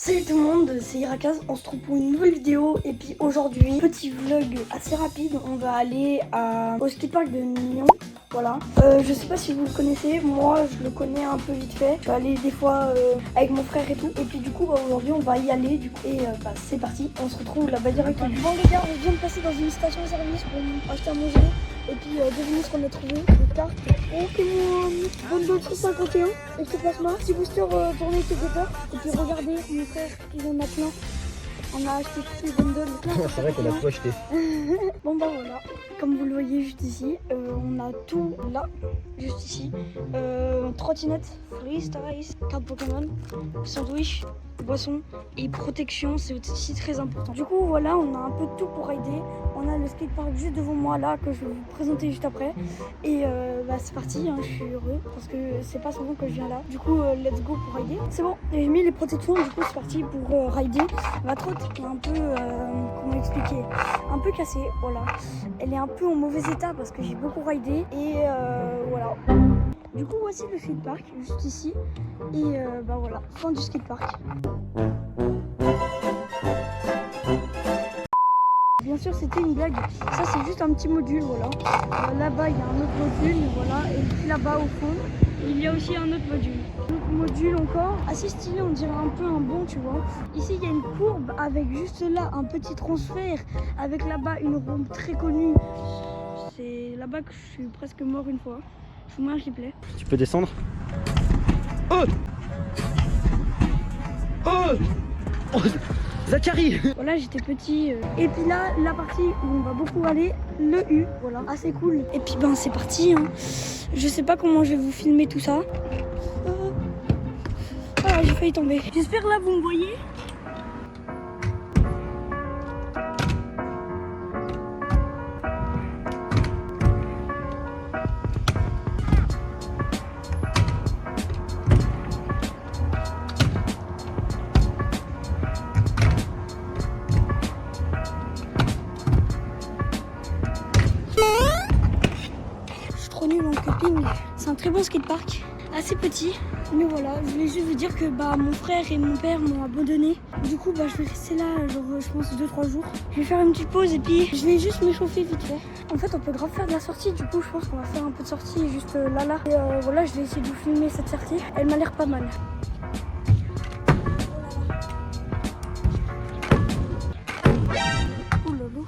Salut tout le monde, c'est Irakaz, on se retrouve pour une nouvelle vidéo et puis aujourd'hui, petit vlog assez rapide, on va aller au skatepark de Nyon, voilà. Je sais pas si vous le connaissez, moi je le connais un peu vite fait, je vais aller des fois avec mon frère et tout, et puis du coup aujourd'hui on va y aller du coup, et c'est parti, on se retrouve là-bas directement. Bon les gars, on vient de passer dans une station-service pour acheter à manger. Et puis devinez ce qu'on a trouvé, des cartes Pokémon 2251 et ce plasma, petit booster tourné avec peur. Et puis regardez mon frère, il en a plein. On a acheté tous les bundles. C'est vrai qu'on a tout acheté. Bon bah voilà, comme vous le voyez juste ici, on a tout là, juste ici. Trottinette, Freeze, Ice, carte Pokémon, sandwich, boisson et protection, c'est aussi très important. Du coup voilà, on a un peu de tout pour rider. On a le skatepark juste devant moi là que je vais vous présenter juste après. Et c'est parti, hein, je suis heureux parce que c'est pas souvent que je viens là. Du coup let's go pour rider. C'est bon, j'ai mis les protections, du coup c'est parti pour rider. Ma trotte est un peu, comment expliquer, un peu cassée, voilà. Elle est un peu en mauvais état parce que j'ai beaucoup ridé et voilà. Du coup voici le skatepark juste ici et voilà, fin du skatepark. Bien sûr c'était une blague, ça c'est juste un petit module, voilà. Là-bas il y a un autre module, voilà, et puis là-bas au fond il y a aussi un autre module. Un autre module encore, assez stylé, on dirait un peu un bon, tu vois. Ici il y a une courbe avec juste là un petit transfert, avec là-bas une rampe très connue. C'est là-bas que je suis presque mort une fois. Je vous mets un replay. Tu peux descendre. Oh, oh, oh Zachary. Voilà, j'étais petit. Et puis là, la partie où on va beaucoup aller, le U, voilà, assez cool. Et puis c'est parti, hein. Je sais pas comment je vais vous filmer tout ça. Ah, j'ai failli tomber. J'espère là vous me voyez. Nul en coping. C'est un très bon skatepark, assez petit, mais voilà, je voulais juste vous dire que mon frère et mon père m'ont abandonné. Du coup je vais rester là genre je pense 2-3 jours. Je vais faire une petite pause et puis je vais juste m'échauffer vite fait. En fait on peut grave faire de la sortie, du coup je pense qu'on va faire un peu de sortie juste là. Et voilà, je vais essayer de vous filmer cette sortie, elle m'a l'air pas mal. Oh là là.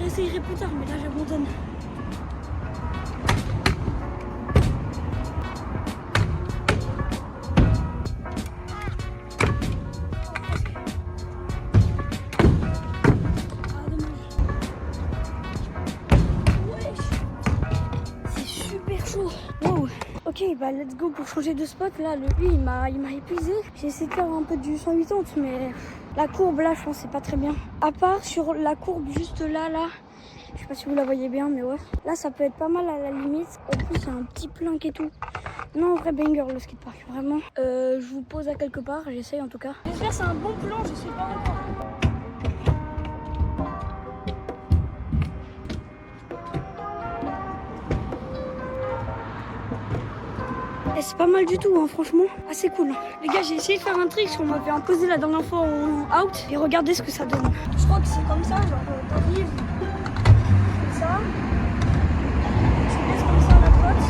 J'essayerai plus tard, mais là j'abandonne. Ah dommage. Wesh, c'est super chaud. Wow. Ok, let's go pour changer de spot. Là, lui, il m'a épuisé. J'ai essayé de faire un peu du 180, mais la courbe là, je pense c'est pas très bien. À part sur la courbe juste là. Je sais pas si vous la voyez bien, mais ouais. Là, ça peut être pas mal à la limite. En plus, il y a un petit plank et tout. Non, vrai banger le skatepark, vraiment. Je vous pose à quelque part, j'essaye en tout cas. J'espère que c'est un bon plan, je sais pas encore. Et c'est pas mal du tout, hein, franchement, assez cool. Les gars, j'ai essayé de faire un trick qu'on m'avait imposé la dernière fois en out. Et regardez ce que ça donne. Je crois que c'est comme ça, genre t'arrives, tu fais ça, tu laisses comme ça la trotte.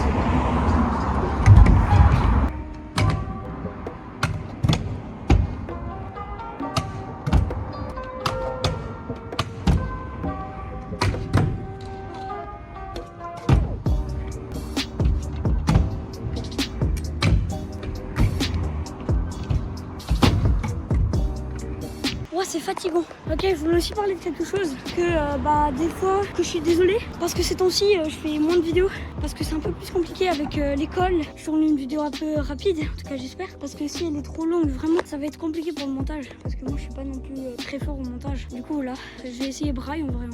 Ouais, c'est fatigant. Ok, je voulais aussi parler de quelque chose. Que des fois, que je suis désolée. Parce que ces temps-ci, je fais moins de vidéos. Parce que c'est un peu plus compliqué avec l'école. Je tourne une vidéo un peu rapide, en tout cas j'espère. Parce que si elle est trop longue, vraiment, ça va être compliqué pour le montage. Parce que moi, je suis pas non plus très fort au montage. Du coup, là, je vais essayer braille en vrai.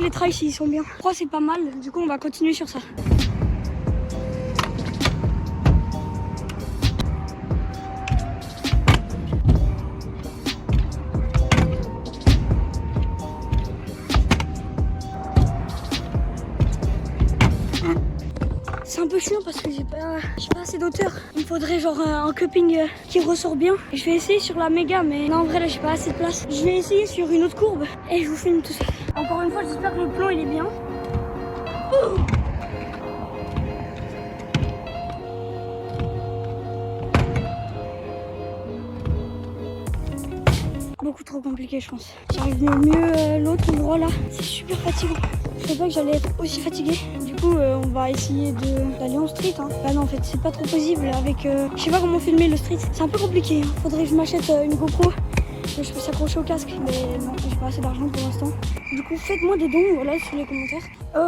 les trails s'ils sont bien. 3 c'est pas mal, du coup on va continuer sur ça. C'est un peu chiant parce que j'ai pas assez d'auteur. Il me faudrait genre un cupping qui ressort bien. Je vais essayer sur la méga, mais là en vrai là j'ai pas assez de place. Je vais essayer sur une autre courbe et je vous filme tout ça. Encore une fois, j'espère que le plan il est bien. Ouh. Beaucoup trop compliqué je pense. J'arrive mieux l'autre endroit là. C'est super fatigant. Je savais pas que j'allais être aussi fatiguée. Du coup on va essayer d'aller en street. Hein. Bah non en fait c'est pas trop possible avec... je sais pas comment filmer le street. C'est un peu compliqué. Hein. Faudrait que je m'achète une GoPro. Je peux s'accrocher au casque. Mais non, j'ai pas assez d'argent pour l'instant. Du coup faites-moi des dons voilà, sur les commentaires.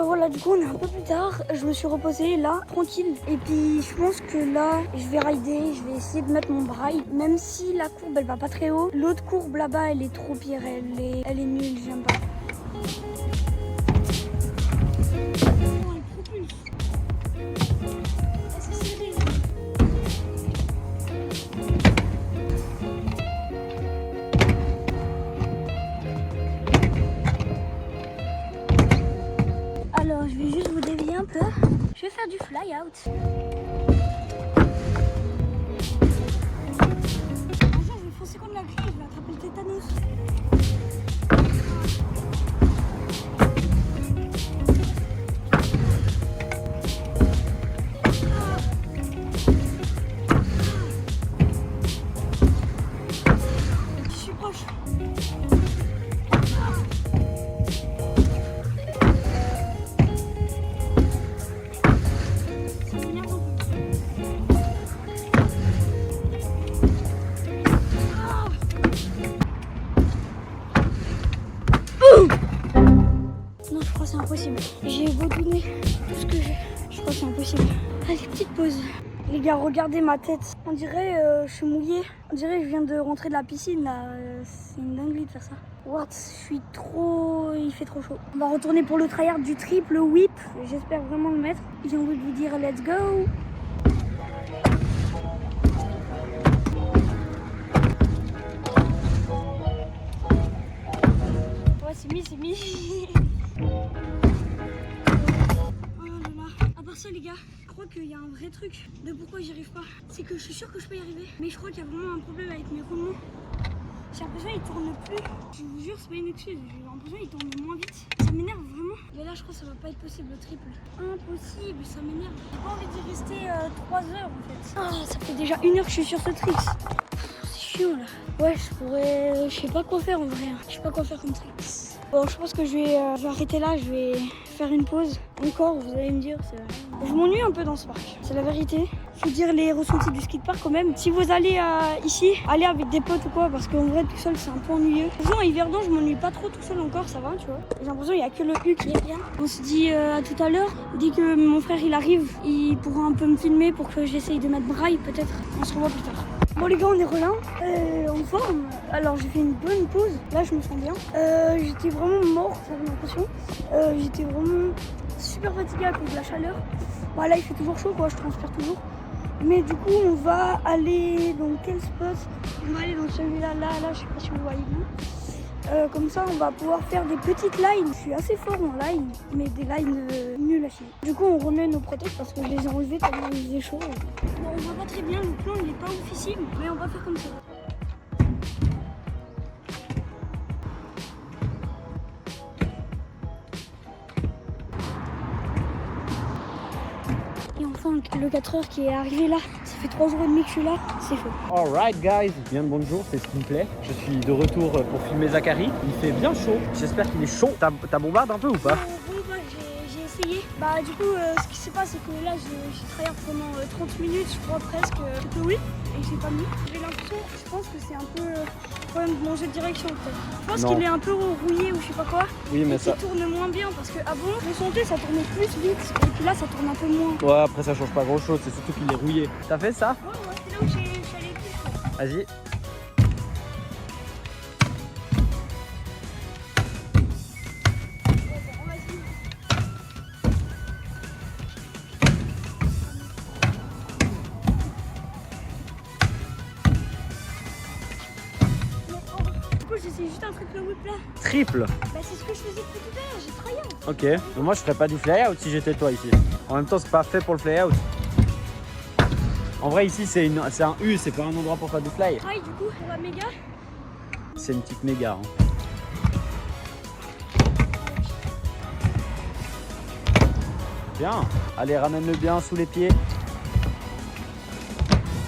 Voilà du coup on est un peu plus tard. Je me suis reposée là tranquille. Et puis je pense que là je vais rider. Je vais essayer de mettre mon braille. Même si la courbe elle va pas très haut. L'autre courbe là-bas elle est trop pire. Elle est nulle, j'aime pas. Alors je vais juste vous dévier un peu. Je vais faire du fly out. Je vais foncer comme la grille, je vais attraper le tétanos. Je suis proche. Non, je crois que c'est impossible. J'ai beau donner tout ce que j'ai. Je crois que c'est impossible. Allez, petite pause. Les gars, regardez ma tête. On dirait je suis mouillée. On dirait que je viens de rentrer de la piscine là. C'est une dinguerie de faire ça. What? Je suis trop... Il fait trop chaud. On va retourner pour le tryhard du triple whip. J'espère vraiment le mettre. J'ai envie de vous dire let's go. Ouais, c'est mis. Oh là là. À part ça les gars, je crois qu'il y a un vrai truc de pourquoi j'y arrive pas. C'est que je suis sûre que je peux y arriver. Mais je crois qu'il y a vraiment un problème avec mes roulements. J'ai l'impression qu'ils tournent plus. Je vous jure, c'est pas une excuse. J'ai l'impression qu'ils tournent moins vite. Ça m'énerve vraiment. Mais là, je crois que ça va pas être possible le triple. Impossible, ça m'énerve. J'ai pas envie d'y rester 3 heures en fait. Ah, ça fait déjà 1 heure que je suis sur ce trick. C'est chiant là. Ouais, je pourrais... Je sais pas quoi faire en vrai. Je sais pas quoi faire comme trick. Bon, je pense que je vais arrêter là. Je vais faire une pause. Encore, vous allez me dire, je m'ennuie un peu dans ce parc. C'est la vérité. Faut dire les ressentis du skatepark quand même. Si vous allez ici, allez avec des potes ou quoi, parce qu'en vrai tout seul c'est un peu ennuyeux. Franchement, à Yverdon, je m'ennuie pas trop tout seul encore, ça va, tu vois. J'ai l'impression qu'il y a que le U qui est bien. On se dit à tout à l'heure. Dès que mon frère il arrive, il pourra un peu me filmer pour que j'essaye de mettre braille peut-être. On se revoit plus tard. Bon les gars, on est relin, en forme. Alors j'ai fait une bonne pause. Là je me sens bien. J'étais vraiment morte, j'avais l'impression. J'étais vraiment super fatiguée à cause de la chaleur. Bon, là il fait toujours chaud quoi, je transpire toujours. Mais du coup on va aller dans quel spot? On va aller dans celui-là, là, je sais pas si vous voyez bien. Comme ça on va pouvoir faire des petites lines. Je suis assez fort en line, mais des lines nulles à chier. Du coup on remet nos protèges parce que je les ai enlevés tellement il faisait chaud. Bon, on voit pas très bien, le plan il est pas oufissime, mais on va faire comme ça. Et enfin le 4h qui est arrivé là, ça fait 3 jours et demi que je suis là, c'est faux. Alright guys, bien le bonjour, c'est ce qui me plaît. Je suis de retour pour filmer Zachary. Il fait bien chaud, j'espère qu'il est chaud. T'as bombardé un peu ou pas? Bon bah j'ai essayé. Bah du coup ce qui se passe c'est que là j'ai travaillé pendant 30 minutes je crois presque tout le whip et j'ai pas mis. J'ai l'impression, je pense que c'est un peu problème de manger de direction peut-être. Je pense qu'il est un peu rouillé ou je sais pas quoi. Oui mais ça... Il tourne moins bien parce que avant je sentais ça tournait plus vite et puis là ça tourne un peu moins. Ouais après ça change pas grand chose, c'est surtout qu'il est rouillé. T'as fait ça? Ouais c'est là où je suis allé plus. Vas-y. On va un triple whip là. Triple. Bah c'est ce que je faisais depuis tout à l'heure, j'ai tryhard. Ok, mais moi je ferais pas du fly out si j'étais toi ici. En même temps, c'est pas fait pour le fly out. En vrai, ici c'est un U, c'est pas un endroit pour faire du fly. Try du coup pour la méga. C'est une petite méga. Hein. Bien, allez, ramène-le bien sous les pieds.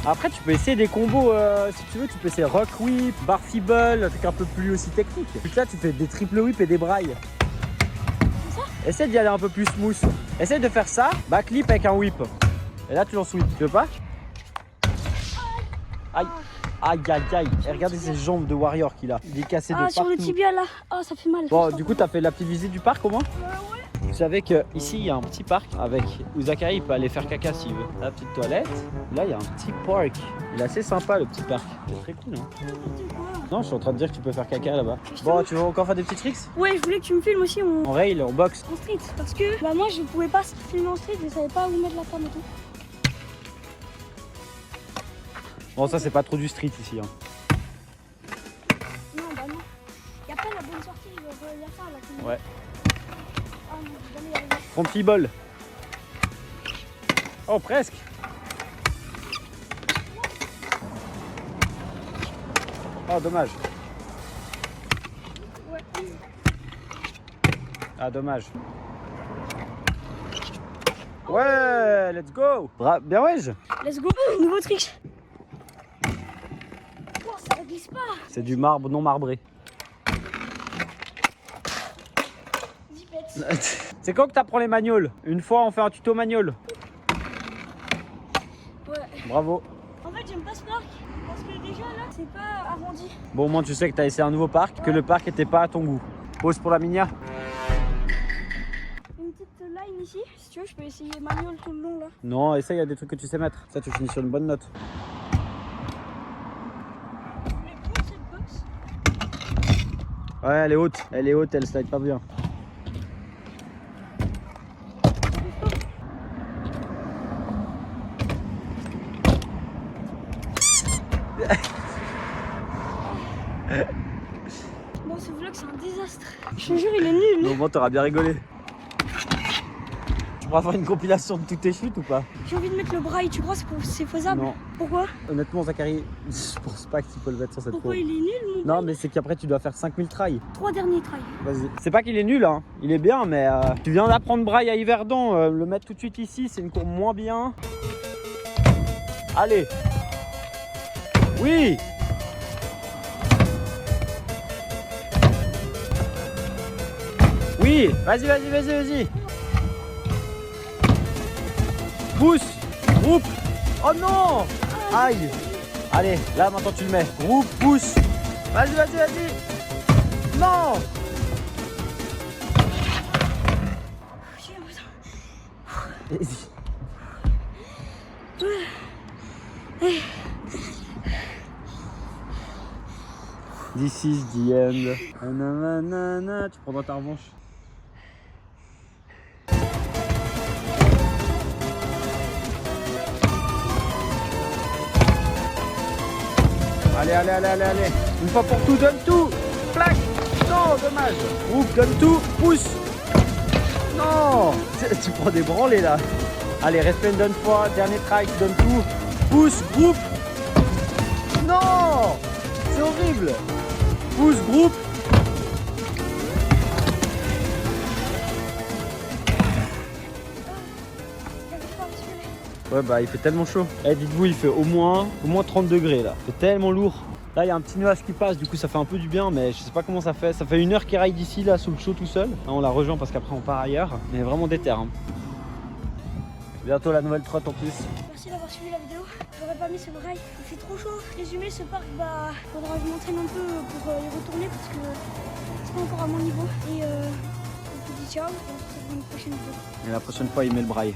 Après, tu peux essayer des combos, si tu veux, tu peux essayer rock whip, bar feeble, un truc un peu plus aussi technique. Puis là, tu fais des triple whip et des brailles. Comme ça? Essaie d'y aller un peu plus smooth. Essaie de faire ça, backflip avec un whip. Et là, tu lances whip, tu veux pas? Aïe, aïe, aïe, aïe. Et regardez ces jambes de warrior qu'il a. Il est cassé de partout. Sur le tibia là. Ah, ça fait mal. Bon, du coup, t'as fait la petite visite du parc au moins? Ouais. Vous savez qu'ici, il y a un petit parc avec où Zachary il peut aller faire caca s'il veut. La petite toilette. Là, il y a un petit parc. Il est assez sympa, le petit parc. C'est très cool, hein. Non, je suis en train de dire que tu peux faire caca là-bas. Bon, tu veux encore faire des petits tricks? Ouais, je voulais que tu me filmes aussi En rail, en boxe. en street. Parce que bah, moi, je pouvais pas filmer en street, je savais pas où mettre la cam et tout. Bon, ça, c'est pas trop du street ici. Hein. Non, bah non. Y a pas la bonne sortie, il y a ça là. Ouais. Ah non, j'ai jamais y arrivé. Front ball. Oh, presque. Oh, dommage. Ouais. Ah, dommage. Ouais, let's go. Bien ouais. Let's go. Nouveau trick. Oh, ça glisse pas. C'est du marbre non marbré. Zipette. C'est quand que t'apprends les magnoles? Une fois, on fait un tuto magnole. Ouais. Bravo. En fait, j'aime pas ce parc. Parce que déjà là, c'est pas arrondi. Bon, au moins, tu sais que t'as essayé un nouveau parc, que le parc était pas à ton goût. Pause pour la minia. Une petite line ici. Si tu veux, je peux essayer manuel tout le long là. Non, essaye, il y a des trucs que tu sais mettre. Ça, tu finis sur une bonne note. Je voulais prendre cette box. Ouais, elle est haute, elle slide pas bien. Bon, ce vlog c'est un désastre. Je te jure, il est nul. Au moins, t'auras bien rigolé. Tu pourras faire une compilation de toutes tes chutes ou pas? J'ai envie de mettre le braille, tu crois que c'est faisable? Non. Pourquoi? Honnêtement, Zachary, je pense pas que tu peux le mettre sur cette Pourquoi pause. il est nul mon Non, braille? mais c'est qu'après, tu dois faire 5000 tries. 3 derniers tries. Vas-y. C'est pas qu'il est nul, hein. Il est bien, mais tu viens d'apprendre braille à Yverdon. Le mettre tout de suite ici, c'est une courbe moins bien. Allez. Oui. Oui. Vas-y. Pousse. Groupe. Oh non. Aïe. Allez, là maintenant tu le mets. Groupe, pousse. Vas-y. Non. J'ai l'impression. This is the end. Nanana, tu prendras ta revanche. Allez. Une fois pour tout, donne tout. Plaque. Non, dommage. Groupe, donne tout. Pousse. Non. Tu prends des branlées là. Allez, respect une donne fois. Dernier try, tu donnes tout. Pousse, groupe. Non. C'est horrible. Pousse, groupe. Ouais, bah il fait tellement chaud. Eh, dites-vous, il fait au moins 30 degrés là. C'est tellement lourd. Là, il y a un petit nuage qui passe, du coup ça fait un peu du bien, mais je sais pas comment ça fait. Ça fait 1 heure qu'il ride d'ici là sous le chaud tout seul. Là, on la rejoint parce qu'après on part ailleurs. Mais vraiment déter. Hein. Bientôt la nouvelle trotte en plus. Merci d'avoir suivi la vidéo. J'aurais pas mis ce braille. Il fait trop chaud. Résumé, ce parc, bah, faudra que je m'entraîne un peu pour y retourner parce que c'est pas encore à mon niveau. Et on vous dit ciao et on se retrouve dans une prochaine vidéo. Et la prochaine fois, il met le braille.